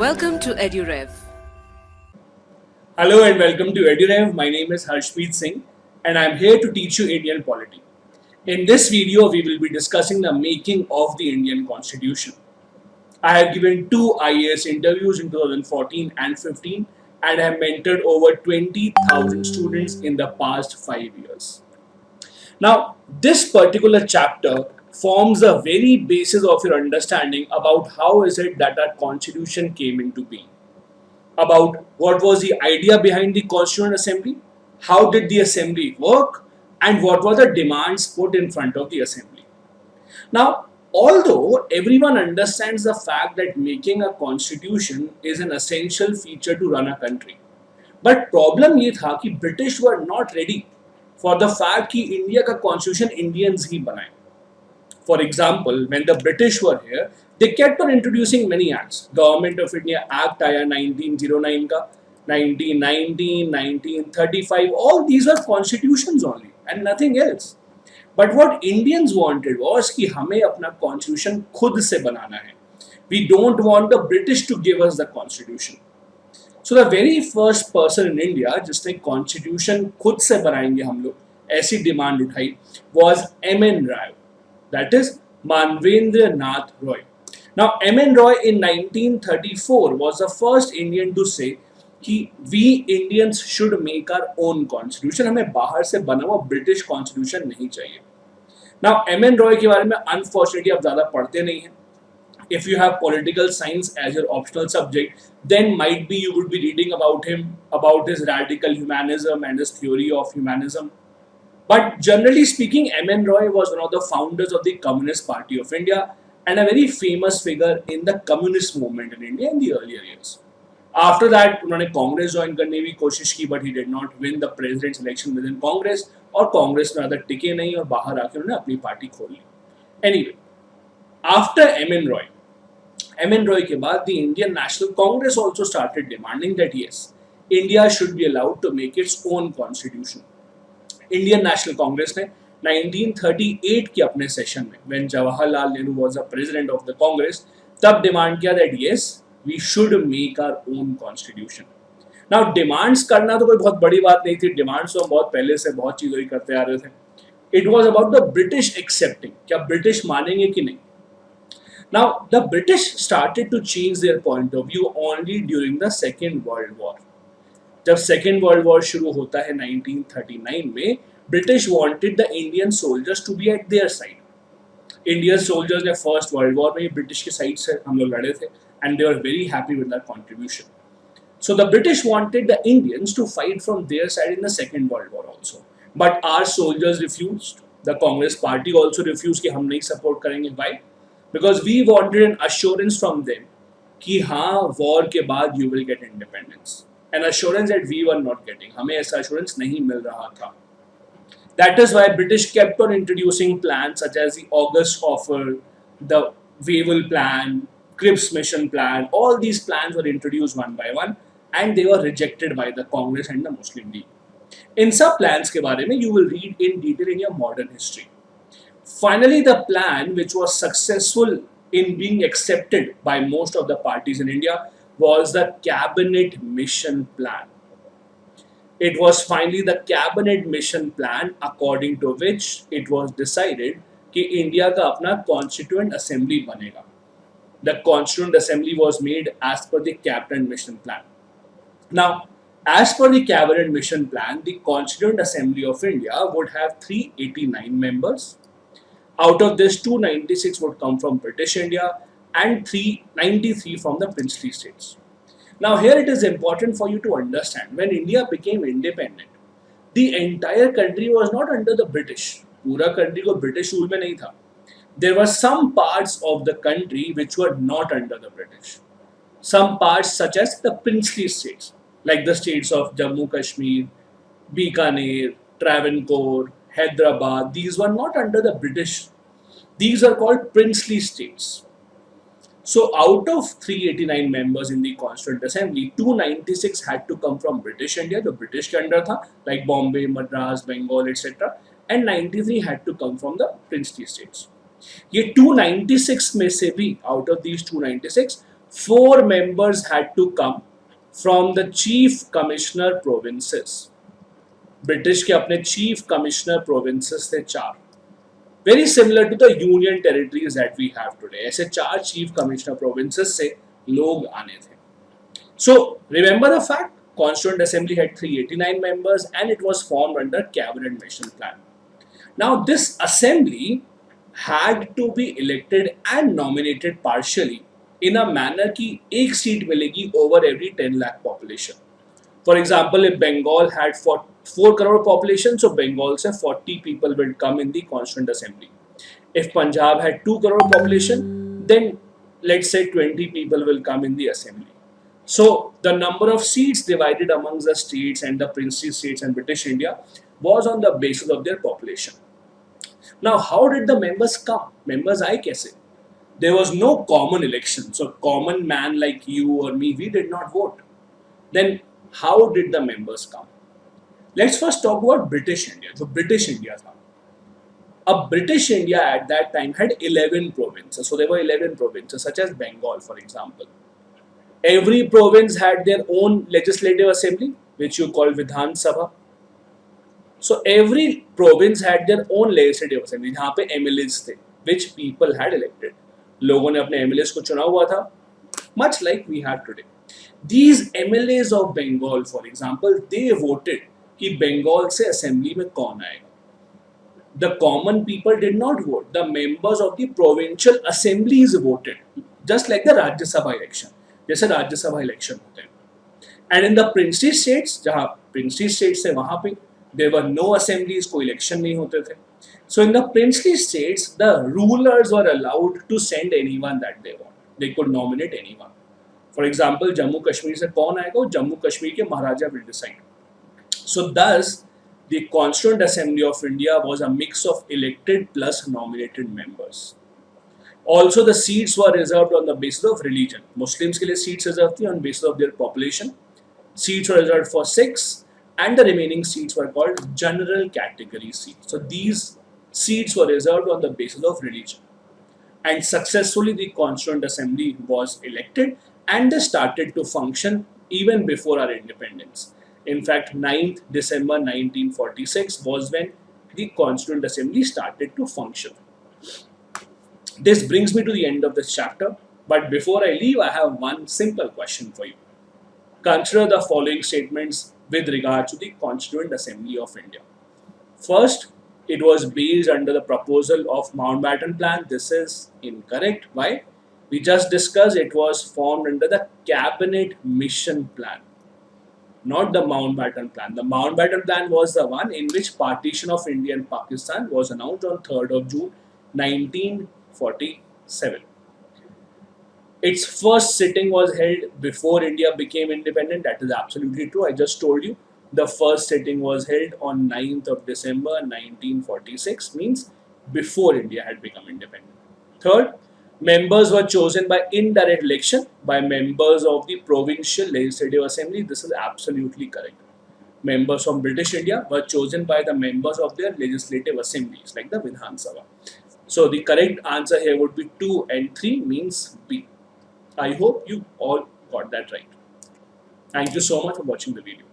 Welcome to EduRev. Hello and welcome to EduRev. My name is Harshpreet Singh and I am here to teach you Indian polity. In this video, we will be discussing the making of the Indian Constitution. I have given two IAS interviews in 2014 and 15 and have mentored over 20,000 students in the past 5 years. Now, this particular chapter forms the very basis of your understanding about how is it that our constitution came into being, about what was the idea behind the Constituent Assembly, how did the Assembly work, and what were the demands put in front of the Assembly. Now, although everyone understands the fact that making a constitution is an essential feature to run a country, but problem ये था कि British were not ready for the fact कि India का constitution Indians ही बनाए. For example, when the British were here, they kept on introducing many acts. Government of India Act आया 1909 का, 1919, 1935, all these are constitutions only and nothing else. But what Indians wanted was कि हमें अपना constitution खुद से बनाना है. We don't want the British to give us the constitution. So the very first person in India जिसने constitution खुद से बनाएंगे हम लोग ऐसी demand उठाई was M.N. Rao. That is Manvendra Nath Roy. Now, M.N. Roy in 1934 was the first Indian to say कि we Indians should make our own constitution. हमें बाहर से बना हुआ British constitution नहीं चाहिए. Now, M.N. Roy के बारे में unfortunately आप ज़्यादा पढ़ते नहीं हैं. If you have political science as your optional subject, then might be you would be reading about him, about his radical humanism and his theory of humanism. But generally speaking, M.N. Roy was one of the founders of the Communist Party of India and a very famous figure in the communist movement in India in the earlier years. After that, उन्होंने Congress join करने की कोशिश की, but he did not win the president's election within Congress और कांग्रेस में ज़्यादा टिके नहीं और बाहर आके उन्होंने अपनी पार्टी खोल ली. Anyway, after M.N. Roy के बाद the Indian National Congress also started demanding that yes, India should be allowed to make its own constitution. Indian National Congress ने 1938 के अपने सेशन में when Jawaharlal Nehru was the president of the Congress तब demand किया that yes we should make our own constitution. Now demands करना तो कोई बहुत बड़ी बात नहीं थी, डिमांड्स तो हम बहुत पहले से बहुत चीज़ों ही करते आ रहे थे. It was about the British accepting, क्या ब्रिटिश मानेंगे कि नहीं. Now the British started to change their point of view only during the second world war. जब सेकेंड वर्ल्ड वॉर शुरू होता है 1939 में, British wanted the Indian soldiers to be at their side. Indian soldiers ने first world war में British की side से हम लोग लड़े थे and they were very happy with that contribution. So the British wanted the Indians to fight from their side in the second world war also, but our soldiers refused. The Congress party also refused कि हम नहीं support करेंगे. Why? Because we wanted an assurance from them कि हाँ war के बाद you will get independence. An assurance that we were not getting. हमें ऐसा assurance नहीं मिल रहा था. That is why British kept on introducing plans such as the August Offer, the Wavell Plan, Cripps Mission Plan. All these plans were introduced one by one and they were rejected by the Congress and the Muslim League. In सब plans के बारे में you will read in detail in your modern history. Finally, the plan which was successful in being accepted by most of the parties in India was the Cabinet Mission Plan. It was finally the Cabinet Mission Plan according to which it was decided कि India का अपना Constituent Assembly बनेगा. The Constituent Assembly was made as per the Cabinet Mission Plan. Now, as per the Cabinet Mission Plan, the Constituent Assembly of India would have 389 members. Out of this, 296 would come from British India and 393 from the princely states. Now here it is important for you to understand, when India became independent, the entire country was not under the British. पूरा country को British rule में नहीं था. There were some parts of the country which were not under the British. Some parts such as the princely states, like the states of Jammu Kashmir, Bikaner, Travancore, Hyderabad, these were not under the British. These are called princely states. So out of 389 members in the Constituent Assembly, 296 had to come from British India, जो British के under था, like Bombay, Madras, Bengal, etc. And 93 had to come from the princely states. ये 296 में से भी, out of these 296, 4 members had to come from the chief commissioner provinces. British के अपने chief commissioner provinces थे 4, very similar to the union territories that we have today. ऐसे 4 chief commissioner provinces से लोग आने थे. So remember the fact, Constituent Assembly had 389 members and it was formed under Cabinet Mission Plan. Now this assembly had to be elected and nominated partially in a manner कि एक seat मिलेगी over every 10 lakh population. For example, if Bengal had 4 crore population, so Bengal से 40 people will come in the Constituent Assembly. If Punjab had 2 crore population, then let's say 20 people will come in the assembly. So the number of seats divided amongst the states and the princely states and British India was on the basis of their population. Now, how did the members come? Members आए कैसे? There was no common election. So common man like you or me, we did not vote. Then how did the members come? Let's first talk about British India. So British India था. British India at that time had 11 provinces. So there were 11 provinces such as Bengal, for example. Every province had their own legislative assembly, which you call Vidhan Sabha. So every province had their own legislative assembly, जहाँ पे MLAs थे, which people had elected. लोगों ने अपने MLAs को चुना हुआ था, much like we have today. These MLAs of Bengal, for example, they voted कि Bengal से assembly में कौन आएगा. The common people did not vote. The members of the provincial assemblies voted, just like the Rajya Sabha election. जैसे राज्य सभा election होते हैं. And in the princely states, जहाँ प्रिंसली स्टेट्स है वहाँ पे देयर वर नो असेंबलीज, कोई इलेक्शन नहीं होते थे. So in the princely states the rulers were allowed to send anyone that they want. They could nominate anyone. For example Jammu Kashmir से कौन आएगा, वो जम्मू कश्मीर के महाराजा will decide. So this the constituent assembly of India was a mix of elected plus nominated members. Also, the seats were reserved on the basis of religion. Muslims के लिए seats reserved थी on basis of their population. Seats were reserved for Sikhs, and the remaining seats were called general category seats. So these seats were reserved on the basis of religion. And successfully, the Constituent Assembly was elected, and they started to function even before our independence. In fact, 9th December 1946 was when the Constituent Assembly started to function. This brings me to the end of this chapter, but before I leave, I have one simple question for you. Consider the following statements with regard to the Constituent Assembly of India. First, it was based under the proposal of Mountbatten Plan. This is incorrect. Why? We just discussed it was formed under the Cabinet Mission Plan, not the Mountbatten Plan. The Mountbatten Plan was the one in which partition of India and Pakistan was announced on 3rd of June 1947. Its first sitting was held before India became independent. That is absolutely true. I just told you the first sitting was held on 9th of December 1946, means before India had become independent. Third, members were chosen by indirect election by members of the provincial legislative assembly. This is absolutely correct. Members from British India were chosen by the members of their legislative assemblies, like the Vidhan Sabha. So the correct answer here would be 2 and 3, means B. I hope you all got that right. Thank you so much for watching the video.